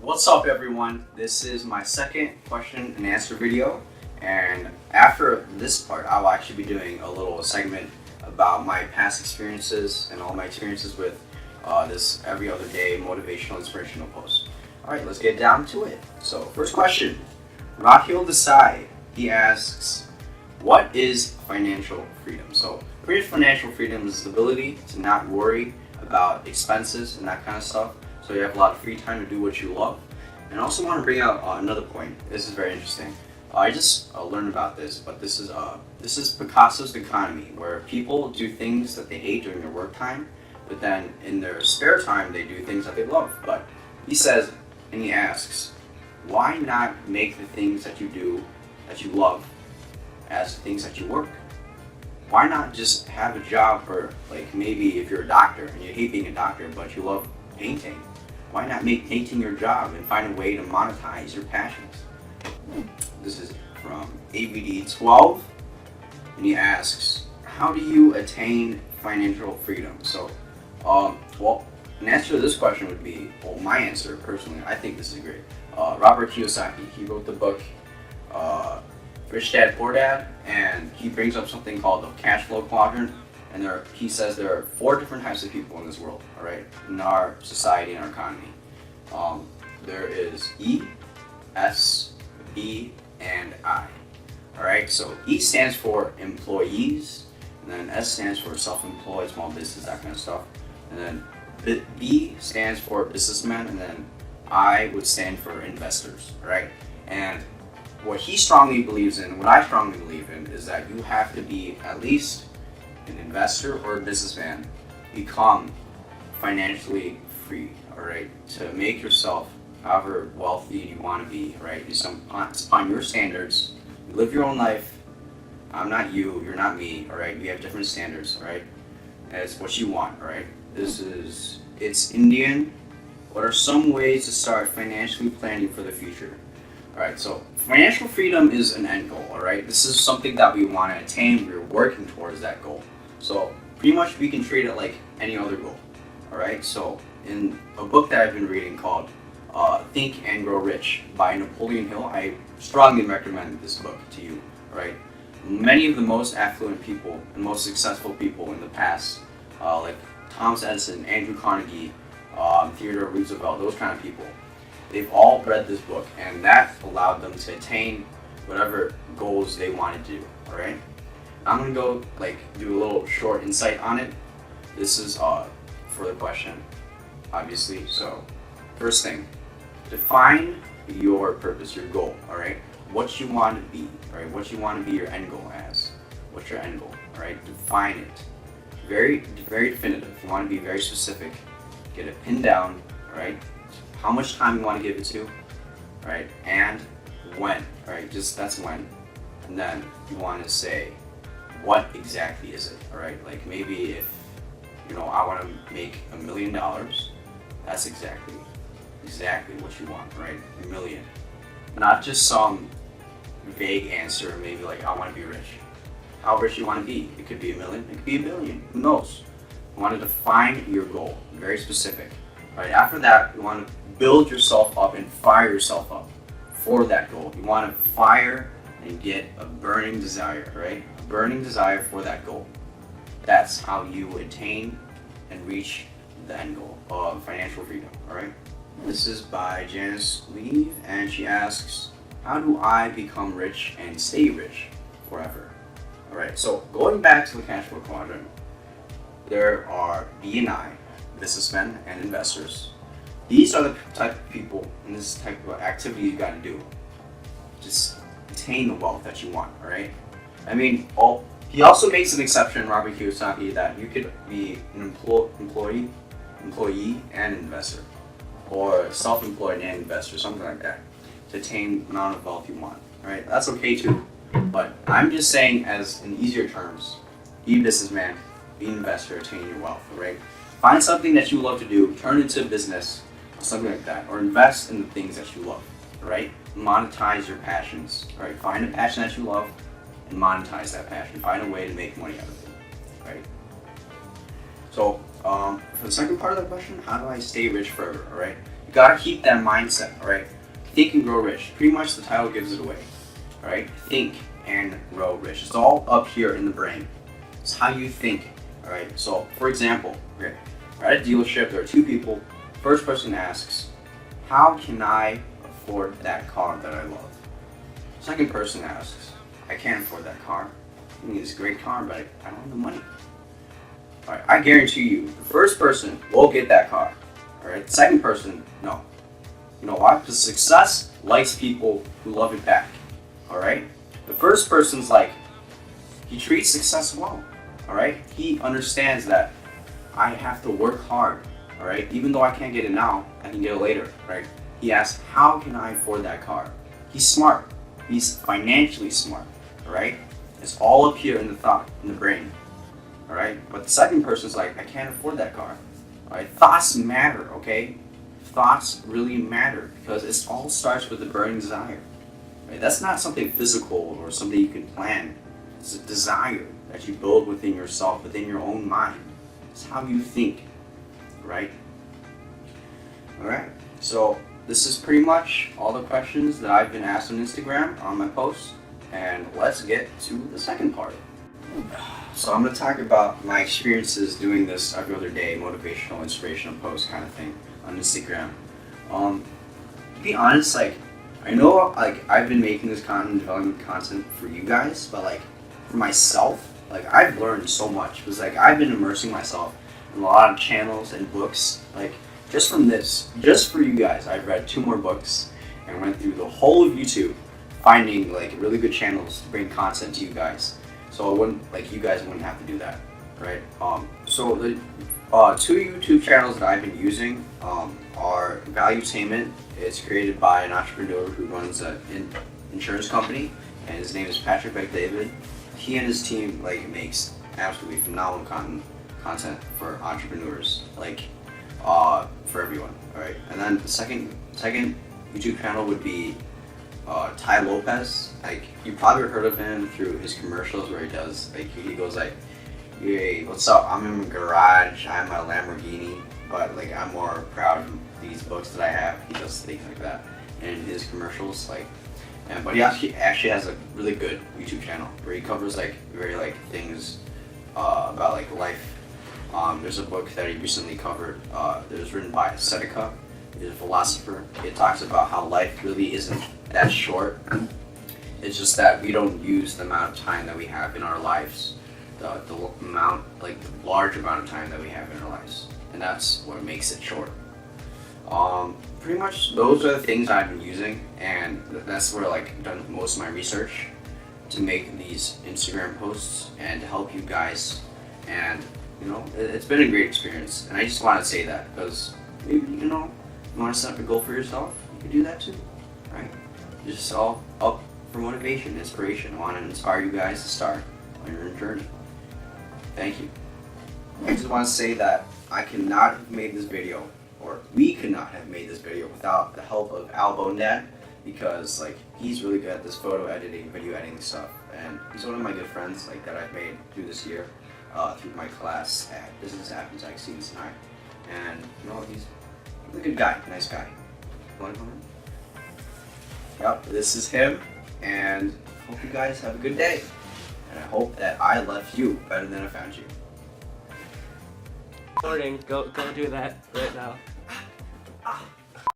What's up, everyone? This is my second question and answer video, and after this part I'll actually be doing a little segment about my past experiences and all my experiences with this every other day motivational inspirational post. Alright, let's get down to it. So first question, Rahil Desai, he asks, what is financial freedom? So pretty much financial freedom is the ability to not worry about expenses and that kind of stuff. So you have a lot of free time to do what you love. And I also want to bring out another point. This is very interesting. I just learned about this, but this is Picasso's economy, where people do things that they hate during their work time, but then in their spare time they do things that they love. But he says, and he asks, why not make the things that you do that you love as things that you work? Why not just have a job for, like, maybe if you're a doctor and you hate being a doctor but you love painting, why not make painting your job and find a way to monetize your passions? This is from ABD12, and he asks, how do you attain financial freedom? So, well, an answer to this question would be, well, my answer personally, I think this is great. Robert Kiyosaki, he wrote the book Rich Dad Poor Dad, and he brings up something called the cash flow quadrant. And he says there are 4 different types of people in this world, all right, in our society and our economy. There is E, S, B, and I. All right, so E stands for employees, and then S stands for self-employed, small business, that kind of stuff. And then B stands for businessmen, and then I would stand for investors, right? And what he strongly believes in, what I strongly believe in, is that you have to be at least an investor or a businessman, become financially free, all right, to make yourself however wealthy you want to be, right? It's upon your standards. You live your own life. I'm not you, you're not me, all right? We have different standards, all right? It's what you want, all right? It's Indian. What are some ways to start financially planning for the future? All right, so financial freedom is an end goal, all right? This is something that we want to attain. We're working towards that goal. So pretty much we can treat it like any other goal, all right? So in a book that I've been reading called Think and Grow Rich by Napoleon Hill, I strongly recommend this book to you, all right? Many of the most affluent people and most successful people in the past, like Thomas Edison, Andrew Carnegie, Theodore Roosevelt, those kind of people, they've all read this book, and that allowed them to attain whatever goals they wanted to do, all right? I'm gonna go do a little short insight on it. This is for the question, obviously. So first thing, define your purpose, your goal, all right? What you want to be, all right? What you want to be your end goal as. What's your end goal, all right? Define it. Very, very definitive. You want to be very specific. Get it pinned down, all right? How much time you want to give it to, right? And when, right? Just that's when. And then you want to say, what exactly is it, all right? Like maybe if, I want to make $1 million, that's exactly what you want, right? $1 million. Not just some vague answer, maybe like, I want to be rich. How rich you want to be? It could be $1 million, it could be $1 billion, who knows? You want to define your goal, very specific. Right, after that, you want to build yourself up and fire yourself up for that goal. You want to fire and get a burning desire, right? A burning desire for that goal. That's how you attain and reach the end goal of financial freedom, all right? This is by Janice Lee, and she asks, how do I become rich and stay rich forever? All right, so going back to the cash flow quadrant, there are B and I, businessmen and investors. These are the type of people and this type of activity you got to do. Just attain the wealth that you want, all right? I mean, he also makes an exception, Robert Kiyosaki, that you could be an employee and investor, or self-employed and investor, something like that, to attain the amount of wealth you want, all right? That's okay too, but I'm just saying as in easier terms, be a businessman, be an investor, attain your wealth, all right? Find something that you love to do, turn it into a business, or something like that, or invest in the things that you love, right? Monetize your passions, right? Find a passion that you love and monetize that passion. Find a way to make money out of it, right? So for the second part of the question, how do I stay rich forever, all right? You gotta keep that mindset, alright? Think and grow rich. Pretty much the title gives it away. Alright? Think and grow rich. It's all up here in the brain. It's how you think. Alright? So, for example, okay, we're at a dealership, there are two people. First person asks, how can I afford that car that I love? Second person asks, I can't afford that car. I mean, it's a great car, but I don't have the money. Alright, I guarantee you, the first person will get that car. Alright, the second person, no. You know why? Because success likes people who love it back. Alright? The first person's like, he treats success well. Alright? He understands that I have to work hard. Alright? Even though I can't get it now, I can get it later. Right? He asks, how can I afford that car? He's smart. He's financially smart. Alright? It's all up here in the thought, in the brain. Alright? But the second person's like, I can't afford that car. Alright? Thoughts matter, okay? Thoughts really matter because it all starts with the burning desire. Right? That's not something physical or something you can plan. It's a desire that you build within yourself, within your own mind. It's how you think. Right? Alright? So this is pretty much all the questions that I've been asked on Instagram on my posts. And let's get to the second part. So I'm going to talk about my experiences doing this every other day, motivational, inspirational post kind of thing on Instagram. To be honest, like, I know, like, I've been making this content, developing content for you guys, but like, for myself, like, I've learned so much because like, I've been immersing myself in a lot of channels and books, like, just from this, just for you guys. I've read 2 more books and went through the whole of YouTube, finding like really good channels to bring content to you guys. So you guys wouldn't have to do that, right? So the 2 YouTube channels that I've been using are Valuetainment. It's created by an entrepreneur who runs an insurance company, and his name is Patrick David. He and his team like makes absolutely phenomenal content for entrepreneurs, like for everyone. All right, and then the second YouTube channel would be Ty Lopez. Like, you probably heard of him through his commercials where he does, like, he goes like, hey, what's up, I'm in my garage, I'm a Lamborghini, but like, I'm more proud of these books that I have. He does things like that in his commercials, like, but he actually has a really good YouTube channel where he covers like very like things about like life. There's a book that he recently covered that was written by Seneca. He's a philosopher. It talks about how life really isn't that short. It's just that we don't use the amount of time that we have in our lives, the large amount of time that we have in our lives, and that's what makes it short. Pretty much those are the things I've been using, and that's where I've done most of my research to make these Instagram posts and to help you guys. And you know, it's been a great experience, and I just want to say that because maybe, you know, you want to set up a goal for yourself, you can do that too, right? Just all up for motivation, inspiration. I want to inspire you guys to start on your journey. Thank you. I just want to say that I could not have made this video, or we could not have made this video without the help of Al Bonedad, because like, he's really good at this photo editing, video editing stuff, and he's one of my good friends like that I've made through this year, through my class at Business Appetite Students Tonight. And you know, he's a good guy, nice guy. Want to come in? Yep, this is him, and hope you guys have a good day. And I hope that I left you better than I found you. Morning, go do that right now.